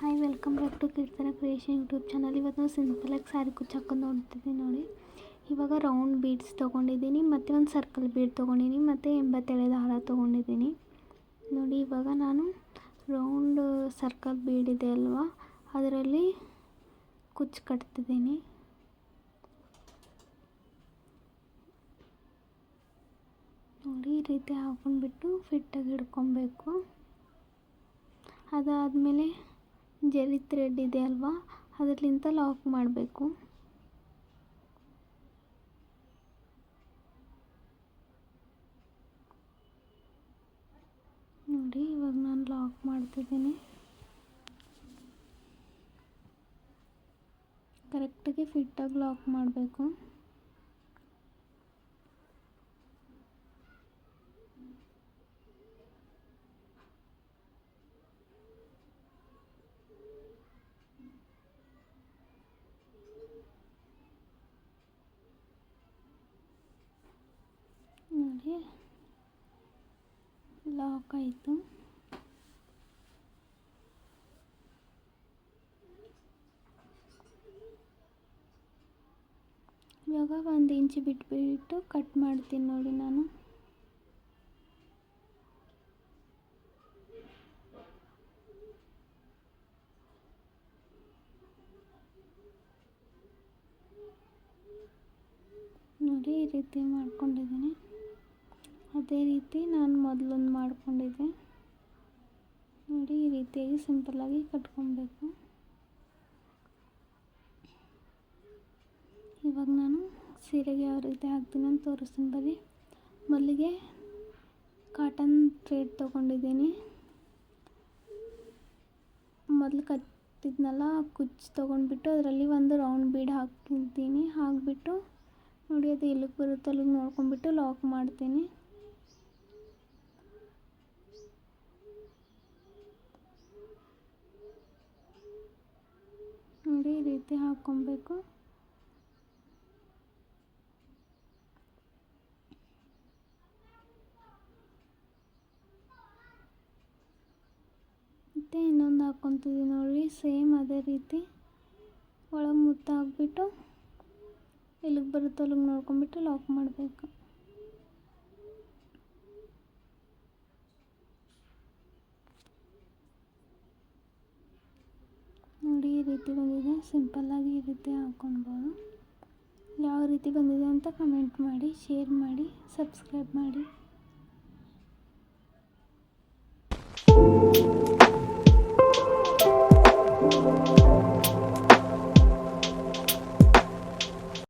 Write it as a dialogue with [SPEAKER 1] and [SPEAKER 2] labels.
[SPEAKER 1] Hi, welcome back to Keerthana creation YouTube channel. ಇವತ್ತು ನಾವು ಸಿಂಪಲಾಗಿ ಸ್ಯಾರಿ ಕುಚ್ಚು ಹಾಕೊಂಡು ನೋಡ್ತಿದ್ದೀನಿ ನೋಡಿ. ಇವಾಗ ರೌಂಡ್ ಬೀಡ್ಸ್ ತೊಗೊಂಡಿದ್ದೀನಿ ಮತ್ತು ಒಂದು ಸರ್ಕಲ್ ಬೀಡ್ ತೊಗೊಂಡಿದ್ದೀನಿ ಮತ್ತು 87 ದಾರ ತೊಗೊಂಡಿದ್ದೀನಿ ನೋಡಿ. ಇವಾಗ ನಾನು ರೌಂಡ್ ಸರ್ಕಲ್ ಬೀಡ್ ಇದೆ ಅಲ್ವಾ, ಅದರಲ್ಲಿ ಕುಚ್ಚು ಕಟ್ತಿದ್ದೀನಿ ನೋಡಿ. ಈ ರೀತಿ ಹಾಕೊಂಡ್ಬಿಟ್ಟು ಫಿಟ್ಟಾಗಿ ಹಿಡ್ಕೊಬೇಕು. ಅದಾದಮೇಲೆ ಜರಿ ಥ್ರೆಡ್ ಇದೆ ಅಲ್ವಾ, ಅದರಲ್ಲಿಂದ ಲಾಕ್ ಮಾಡಬೇಕು ನೋಡಿ. ಇವಾಗ ನಾನು ಲಾಕ್ ಮಾಡ್ತಿದ್ದೀನಿ. ಕರೆಕ್ಟಾಗಿ ಫಿಟ್ಟಾಗಿ ಲಾಕ್ ಮಾಡಬೇಕು. ನೋಡಿ, ಲಾಕ್ ಆಯಿತು. ಇವಾಗ 1 ಇಂಚ್ ಬಿಟ್ಬಿಟ್ಟು ಕಟ್ ಮಾಡ್ತೀನಿ ನೋಡಿ. ನಾನು ನೋಡಿ ಈ ರೀತಿ ಮಾಡ್ಕೊಂಡಿದ್ದೀನಿ. ಅದೇ ರೀತಿ ನಾನು ಮೊದಲೊಂದು ಮಾಡ್ಕೊಂಡಿದ್ದೆ ನೋಡಿ. ಈ ರೀತಿಯಾಗಿ ಸಿಂಪಲ್ಲಾಗಿ ಕಟ್ಕೊಬೇಕು. ಇವಾಗ ನಾನು ಸೀರೆಗೆ ಯಾವ ರೀತಿ ಹಾಕ್ತೀನಿ ಅಂತ ತೋರಿಸ್ತೀನಿ ಬನ್ನಿ. ಮೊದಲಿಗೆ ಕಾಟನ್ ಥ್ರೆಡ್ ತೊಗೊಂಡಿದ್ದೀನಿ. ಮೊದಲು ಕಟ್ಟಿದ್ನಲ್ಲ ಕುಚ್ಚು ತೊಗೊಂಡ್ಬಿಟ್ಟು ಅದರಲ್ಲಿ ಒಂದು ರೌಂಡ್ ಬೀಡ್ ಹಾಕಿದ್ದೀನಿ. ಹಾಕಿಬಿಟ್ಟು ನೋಡಿ, ಅದು ಎಲ್ಲಿಗೆ ಬರುತ್ತೋ ಅಲ್ಲಿಗೆ ನೋಡ್ಕೊಂಡ್ಬಿಟ್ಟು ಲಾಕ್ ಮಾಡ್ತೀನಿ. ನೋಡಿ ಈ ರೀತಿ ಹಾಕ್ಕೊಬೇಕು. ಮತ್ತು ಇನ್ನೊಂದು ಹಾಕ್ಕೊತಿದ್ದೀನಿ ನೋಡಿ. ಸೇಮ್ ಅದೇ ರೀತಿ ಒಳಗೆ ಮುತ್ತು ಹಾಕ್ಬಿಟ್ಟು ಎಲ್ಲಿಗೆ ಬರುತ್ತೋ ಅಲ್ಲಿಗೆ ನೋಡ್ಕೊಂಡ್ಬಿಟ್ಟು ಲಾಕ್ ಮಾಡಬೇಕು ನೋಡಿ. ಈ ರೀತಿ ಬಂದಿದೆ. ಸಿಂಪಲ್ಲಾಗಿ ಈ ರೀತಿ ಹಾಕ್ಕೊಳ್ಬೋದು. ಯಾವ ರೀತಿ ಬಂದಿದೆ ಅಂತ ಕಮೆಂಟ್ ಮಾಡಿ, ಶೇರ್ ಮಾಡಿ, ಸಬ್ಸ್ಕ್ರೈಬ್ ಮಾಡಿ.